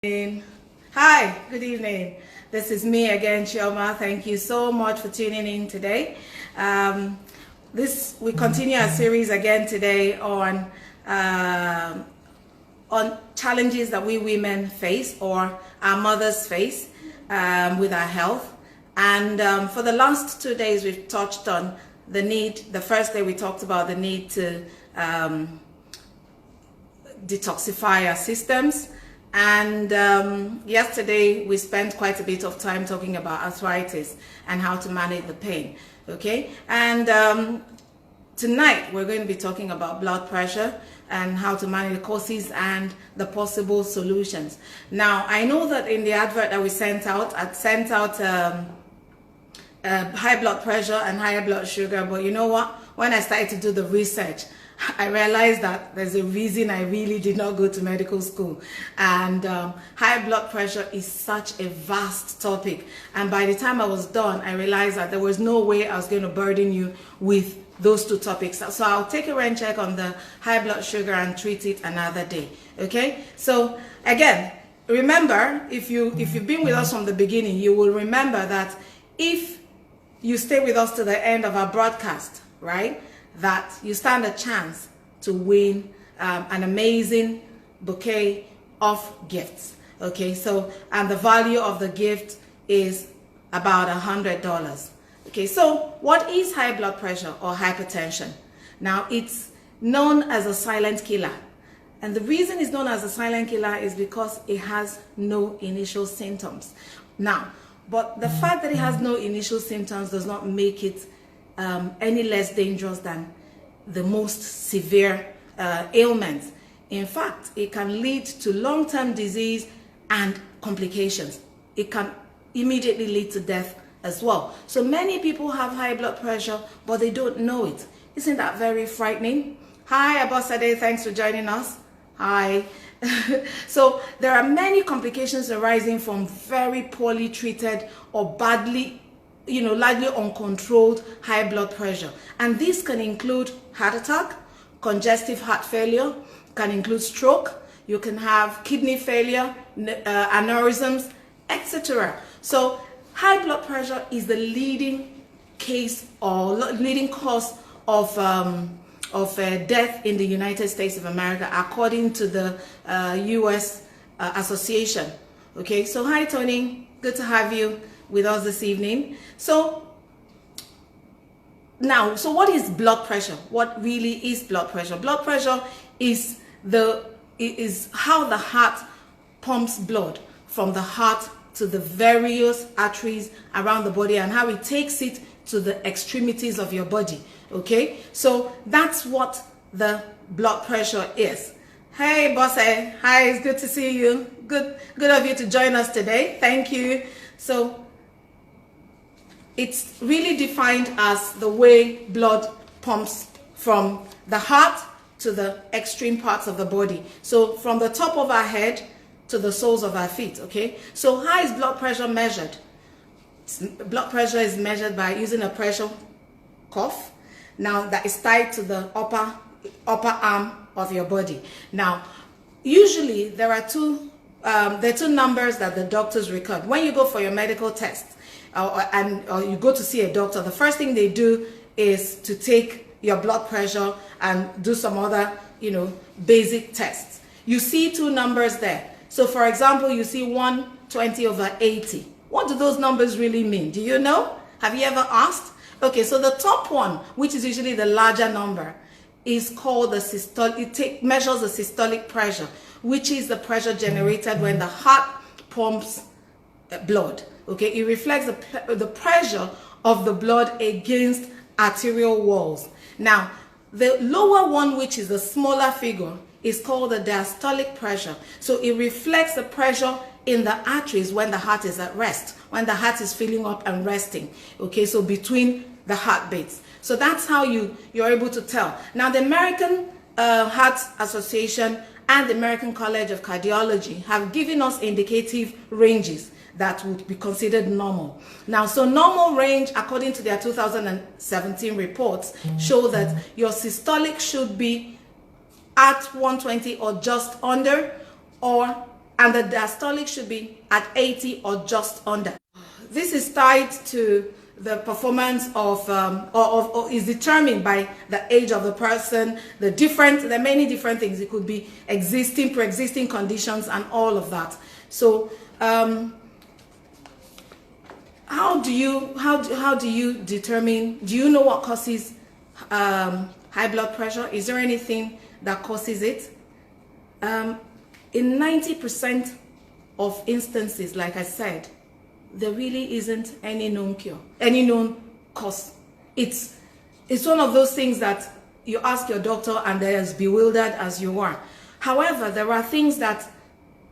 Hi, good evening. This is me again, Chioma. Thank you so much for tuning in today. We continue our series again today on challenges that we women face or our mothers face with our health. And for the last 2 days, we've touched on the need. The first day we talked about the need to detoxify our systems. And yesterday we spent quite a bit of time talking about arthritis and how to manage the pain. Okay, and tonight we're going to be talking about blood pressure and how to manage the causes and the possible solutions. Now, I know that in the advert that we sent out, I'd sent out high blood pressure and higher blood sugar, but you know what? When I started to do the research, I realized that there's a reason I really did not go to medical school. And high blood pressure is such a vast topic. And by the time I was done, I realized that there was no way I was going to burden you with those two topics. So I'll take a rain check on the high blood sugar and treat it another day. Okay? So again, remember, if you've been with us from the beginning, you will remember that if you stay with us to the end of our broadcast, right, that you stand a chance to win an amazing bouquet of gifts. Okay, so, and the value of the gift is about $100. Okay, so what is high blood pressure or hypertension? Now, it's known as a silent killer. And the reason it's known as a silent killer is because it has no initial symptoms. Now, but the fact that it has no initial symptoms does not make it any less dangerous than the most severe ailments. In fact, it can lead to long-term disease and complications. It can immediately lead to death as well. So many people have high blood pressure, but they don't know it. Isn't that very frightening? Hi, Abosade, thanks for joining us. Hi. So there are many complications arising from very poorly treated or badly, largely uncontrolled high blood pressure. And this can include heart attack, congestive heart failure, can include stroke, you can have kidney failure, aneurysms, etc. So high blood pressure is the leading case or leading cause of death in the United States of America, according to the U.S. Association. Okay, so hi Tony, good to have you with us this evening. So what is blood pressure? What really is blood pressure? Blood pressure is how the heart pumps blood from the heart to the various arteries around the body and how it takes it to the extremities of your body. Okay, so that's what the blood pressure is. Hey Bosse, hi, it's good to see you. Good of you to join us today. Thank you. So it's really defined as the way blood pumps from the heart to the extreme parts of the body. So from the top of our head to the soles of our feet. Okay, so how is blood pressure measured? Blood pressure is measured by using a pressure cuff. Now that is tied to the upper arm of your body. Now, usually there are two numbers that the doctors record. When you go for your medical test or you go to see a doctor, the first thing they do is to take your blood pressure and do some other, basic tests. You see two numbers there. So for example, you see 120/80. What do those numbers really mean? Do you know? Have you ever asked? Okay, so the top one, which is usually the larger number, is called the systolic. It measures the systolic pressure, which is the pressure generated when the heart pumps blood. Okay, it reflects the pressure of the blood against arterial walls. Now, the lower one, which is the smaller figure, is called the diastolic pressure. So it reflects the pressure in the arteries when the heart is at rest, when the heart is filling up and resting. Okay, so between the heartbeats. So that's how you're able to tell. Now, the American Heart Association and the American College of Cardiology have given us indicative ranges that would be considered normal. Now, so normal range, according to their 2017 reports, show that your systolic should be at 120 or just under, or and the diastolic should be at 80 or just under. This is tied to the performance of, or is determined by the age of the person, there are many different things. It could be pre-existing conditions and all of that. So how do you determine, do you know what causes high blood pressure? Is there anything that causes it? In 90% of instances, like I said, there really isn't any known cure, any known cause. It's one of those things that you ask your doctor and they're as bewildered as you are. However, there are things that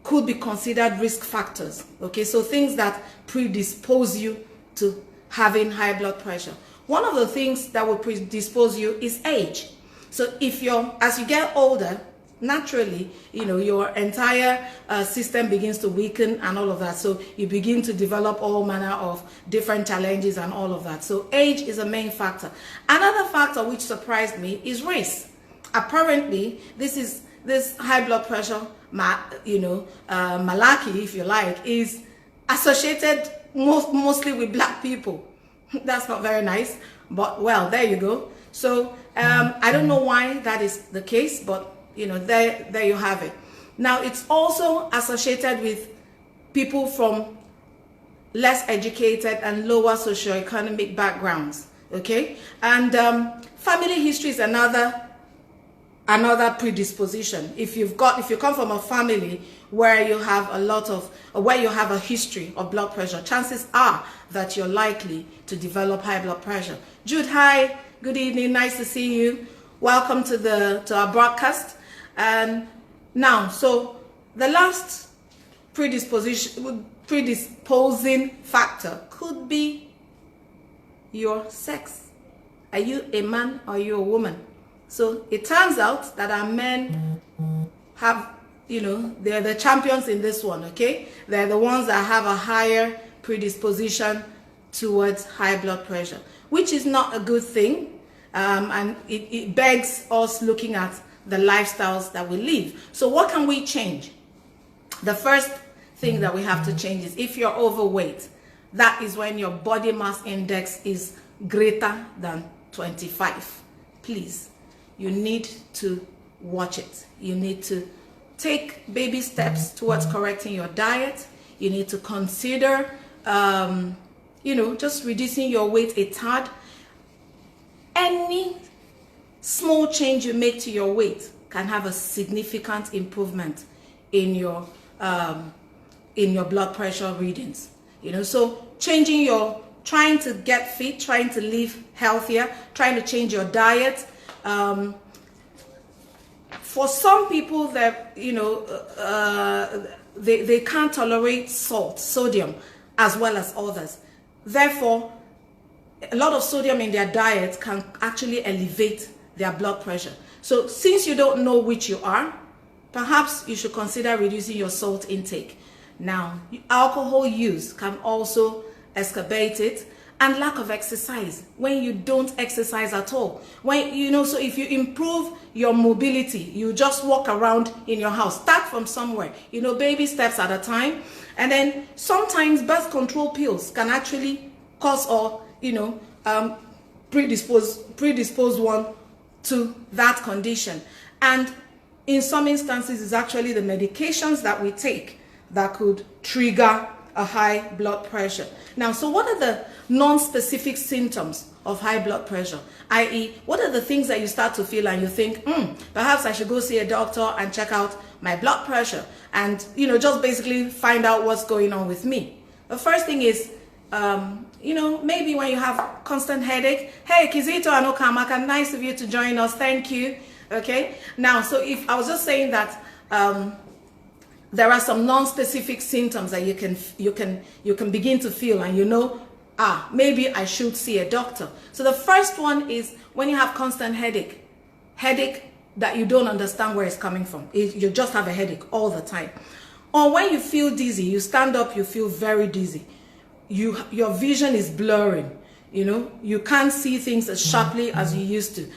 could be considered risk factors, okay? So things that predispose you to having high blood pressure. One of the things that will predispose you is age. So as you get older, naturally, your entire system begins to weaken and all of that. So you begin to develop all manner of different challenges and all of that. So age is a main factor. Another factor which surprised me is race. Apparently, this high blood pressure, malarkey, if you like, is associated mostly with black people. That's not very nice, but well, there you go. So I don't know why that is the case, but there you have it. Now, it's also associated with people from less educated and lower socioeconomic backgrounds, okay? And family history is another predisposition. If you come from a family where you have a history of blood pressure, chances are that you're likely to develop high blood pressure. Jude, hi, good evening, nice to see you. Welcome to our broadcast. And now, so the last predisposing factor could be your sex. Are you a man or are you a woman? So it turns out that our men have, they're the champions in this one, okay? They're the ones that have a higher predisposition towards high blood pressure, which is not a good thing. And it begs us looking at the lifestyles that we live. So what can we change? The first thing that we have to change is if you're overweight, that is when your body mass index is greater than 25. Please, you need to watch it. You need to take baby steps towards correcting your diet. You need to consider, just reducing your weight a tad. Any small change you make to your weight can have a significant improvement in your blood pressure readings. So trying to get fit, trying to live healthier, trying to change your diet. For some people that they can't tolerate sodium as well as others. Therefore, a lot of sodium in their diet can actually elevate their blood pressure. So since you don't know which you are, perhaps you should consider reducing your salt intake. Now, alcohol use can also exacerbate it, and lack of exercise, when you don't exercise at all. So if you improve your mobility, you just walk around in your house, start from somewhere, baby steps at a time. And then sometimes birth control pills can actually cause or, predispose one to that condition. And in some instances, it's actually the medications that we take that could trigger a high blood pressure. Now, so what are the non-specific symptoms of high blood pressure? I.e., what are the things that you start to feel and you think, perhaps I should go see a doctor and check out my blood pressure and, just basically find out what's going on with me? The first thing is, maybe when you have constant headache. Hey, Kizito and Okamaka, nice of you to join us. Thank you. Okay. Now, so if I was just saying that, there are some non-specific symptoms that you can begin to feel, and maybe I should see a doctor. So the first one is when you have constant headache that you don't understand where it's coming from. You just have a headache all the time. Or when you feel dizzy, you stand up, you feel very dizzy. Your vision is blurring. You can't see things as sharply as you used to.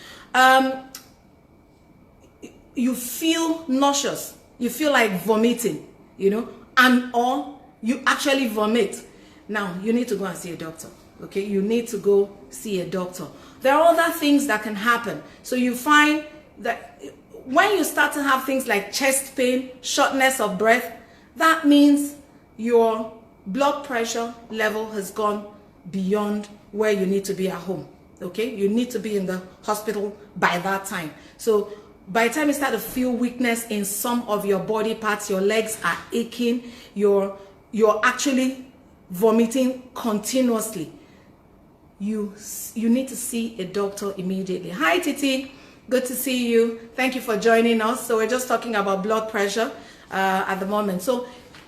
You feel nauseous. You feel like vomiting. you know, and or you actually vomit. Now, you need to go and see a doctor, okay? You need to go see a doctor. There are other things that can happen. So you find that when you start to have things like chest pain, shortness of breath, that means your blood pressure level has gone beyond where you need to be at home, okay? You need to be in the hospital by that time. So by the time you start to feel weakness in some of your body parts, your legs are aching, you're actually vomiting continuously, you need to see a doctor immediately. Hi Titi, good to see you. Thank you for joining us. So we're just talking about blood pressure at the moment. So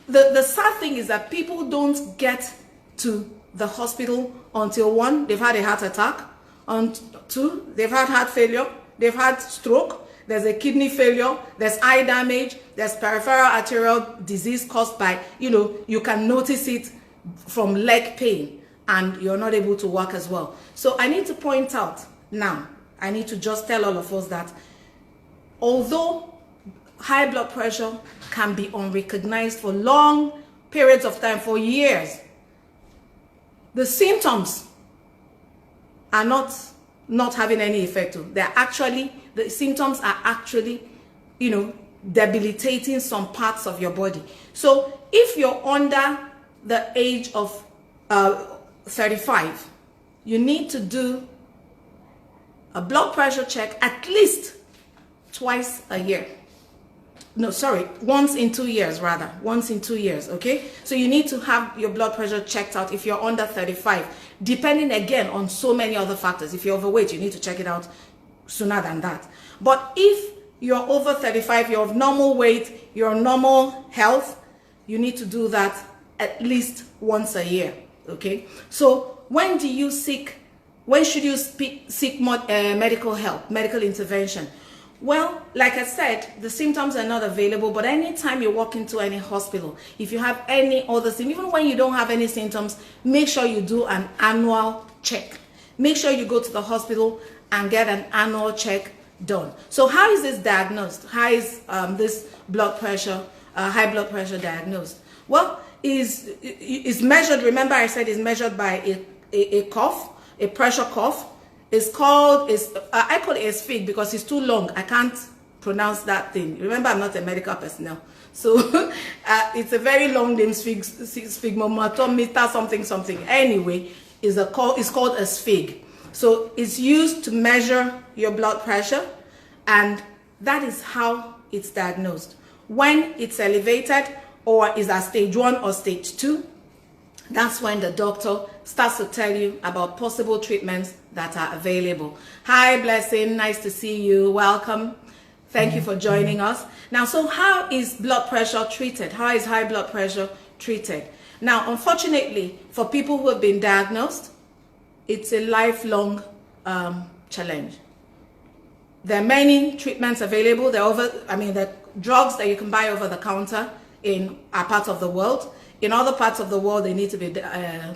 the sad thing is that people don't get to the hospital until 1, they've had a heart attack, and 2, they've had heart failure, they've had stroke, there's a kidney failure, there's eye damage, there's peripheral arterial disease caused by, you know, you can notice it from leg pain and you're not able to walk as well. So I need to point out now, I need to just tell all of us that although high blood pressure can be unrecognized for long periods of time, for years, the symptoms are not having any effect. They're actually, the symptoms are actually, you know, debilitating some parts of your body. So if you're under the age of 35, you need to do a blood pressure check at least twice a year. No, sorry, once in 2 years rather. Once in 2 years, okay? So you need to have your blood pressure checked out if you're under 35, depending again on so many other factors. If you're overweight, you need to check it out sooner than that. But if you're over 35, you're of normal weight, you're normal health, you need to do that at least once a year, okay? So when should you seek medical help, medical intervention? Well, like I said, the symptoms are not available, but anytime you walk into any hospital, if you have any other symptoms, even when you don't have any symptoms, make sure you do an annual check. Make sure you go to the hospital and get an annual check done. So how is this diagnosed? How is this blood pressure, high blood pressure diagnosed? Well, is measured, remember I said it's measured by a cough, a pressure cough. It's called, I call it a sphig because it's too long. I can't pronounce that thing. Remember, I'm not a medical personnel. So it's a very long name, sphygmomatometer something. Anyway, it's called a sphig. So it's used to measure your blood pressure, and that is how it's diagnosed. When it's elevated or is at stage 1 or stage 2, that's when the doctor starts to tell you about possible treatments that are available. Hi, Blessing. Nice to see you. Welcome. Thank you for joining us. Now, so how is blood pressure treated? How is high blood pressure treated? Now, unfortunately, for people who have been diagnosed, it's a lifelong challenge. There are many treatments available. There are drugs that you can buy over the counter in our part of the world. In other parts of the world, they need to be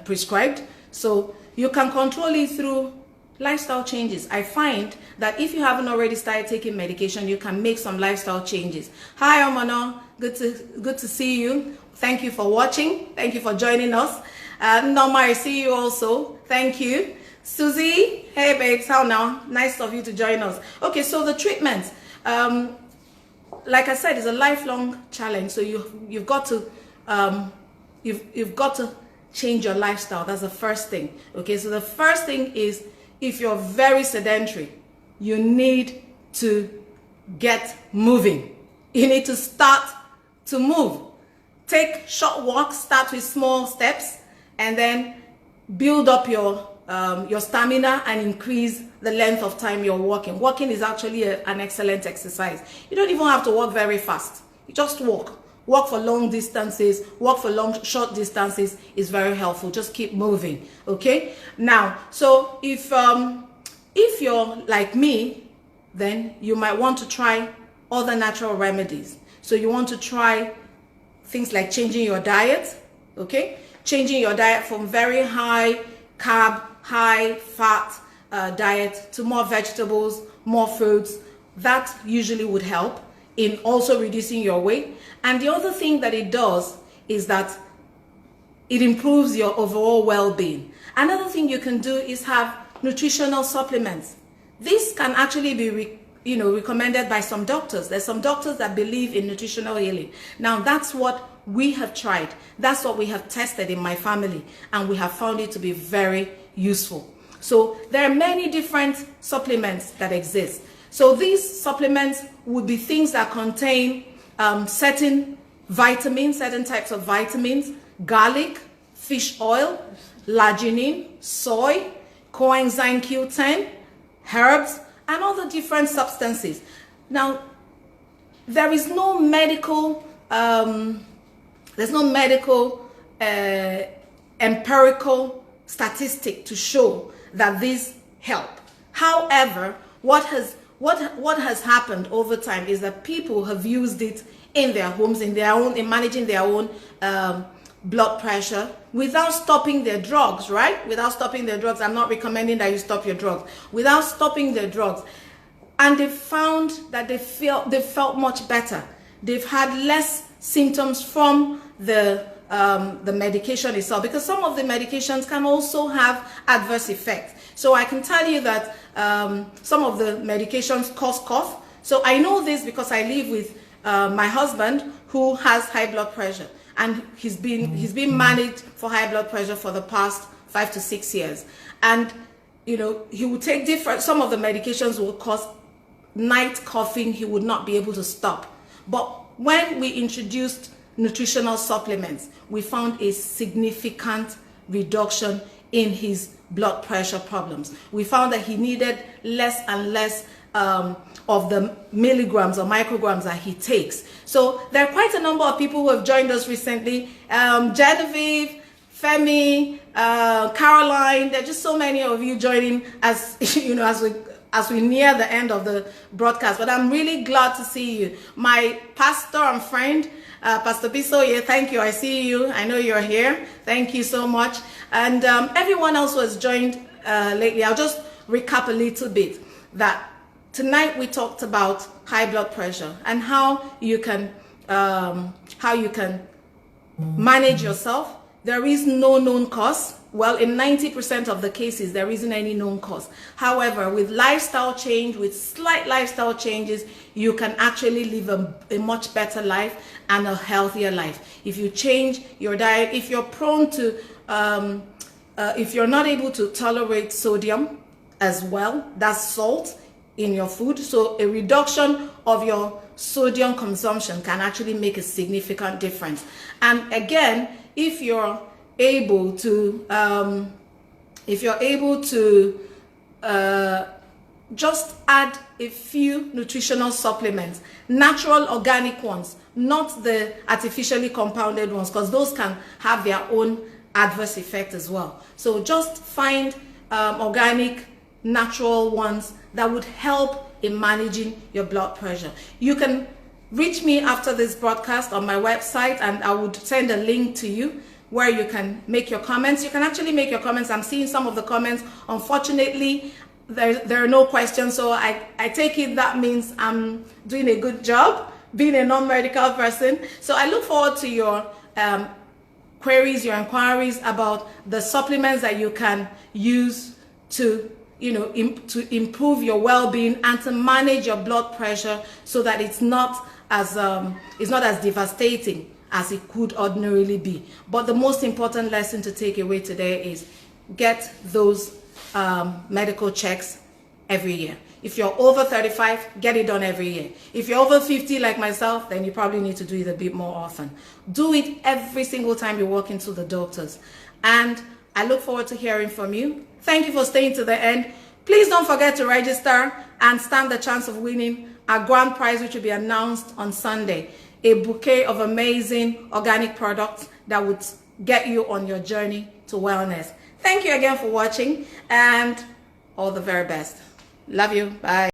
prescribed. So you can control it through lifestyle changes. I find that if you haven't already started taking medication, you can make some lifestyle changes. Hi, Omano. Good to see you. Thank you for watching. Thank you for joining us. Norma, I see you also. Thank you. Susie, hey babes, how now? Nice of you to join us. Okay, so the treatment, like I said, is a lifelong challenge. So you've got to you've got to change your lifestyle. That's the first thing. Okay, so the first thing is, if you're very sedentary, you need to get moving. You need to start to move. Take short walks, start with small steps, and then build up your stamina and increase the length of time you're walking. Walking is actually an excellent exercise. You don't even have to walk very fast. You just walk. Walk for long distances, walk for short distances is very helpful. Just keep moving, okay? Now, so if you're like me, then you might want to try other natural remedies. So you want to try things like changing your diet, okay? Changing your diet from very high carb, high fat diet to more vegetables, more fruits. That usually would help. in also reducing your weight. And the other thing that it does is that it improves your overall well-being. Another thing you can do is have nutritional supplements. This can actually be recommended by some doctors. There's some doctors that believe in nutritional healing. Now, that's what we have tried. That's what we have tested in my family, and we have found it to be very useful. So there are many different supplements that exist. So these supplements would be things that contain certain vitamins, certain types of vitamins, garlic, fish oil, arginine, soy, coenzyme Q10, herbs, and other different substances. Now, there is no medical, empirical statistic to show that these help. However, what has happened over time is that people have used it in their homes, in managing their own blood pressure without stopping their drugs, right? Without stopping their drugs. I'm not recommending that you stop your drugs. Without stopping their drugs. And they found that they felt much better. They've had less symptoms from the medication itself, because some of the medications can also have adverse effects. So I can tell you that some of the medications cause cough. So I know this because I live with my husband who has high blood pressure, and he's been managed for high blood pressure for the past 5 to 6 years. And he would take some of the medications will cause night coughing. He would not be able to stop. But when we introduced nutritional supplements, we found a significant reduction in his blood pressure problems. We found that he needed less and less of the milligrams or micrograms that he takes. So there are quite a number of people who have joined us recently. Genevieve, Femi, Caroline, there are just so many of you joining as we near the end of the broadcast. But I'm really glad to see you. My pastor and friend, Pastor Bisoye, thank you. I see you. I know you're here. Thank you so much. And everyone else who has joined lately, I'll just recap a little bit. That tonight we talked about high blood pressure and how you can manage yourself. There is no known cause. Well, in 90% of the cases, there isn't any known cause. However, with lifestyle change, with slight lifestyle changes, you can actually live a much better life and a healthier life. If you change your diet, if you're prone to, if you're not able to tolerate sodium as well, that's salt in your food. So a reduction of your sodium consumption can actually make a significant difference. And again, if you're able to just add a few nutritional supplements, natural organic ones, not the artificially compounded ones, because those can have their own adverse effect as well. So just find organic, natural ones that would help in managing your blood pressure. You can reach me after this broadcast on my website, and I would send a link to you where you can make your comments. You can actually make your comments. I'm seeing some of the comments. Unfortunately, there are no questions, so I take it that means I'm doing a good job being a non-medical person. So I look forward to your queries, your inquiries about the supplements that you can use to to improve your well-being and to manage your blood pressure so that it's not as devastating as it could ordinarily be. But the most important lesson to take away today is get those medical checks every year. If you're over 35, get it done every year. If you're over 50 like myself, then you probably need to do it a bit more often. Do it every single time you walk into the doctors. And I look forward to hearing from you. Thank you for staying to the end. Please don't forget to register and stand the chance of winning our grand prize, which will be announced on Sunday. A bouquet of amazing organic products that would get you on your journey to wellness. Thank you again for watching, and all the very best. Love you. Bye.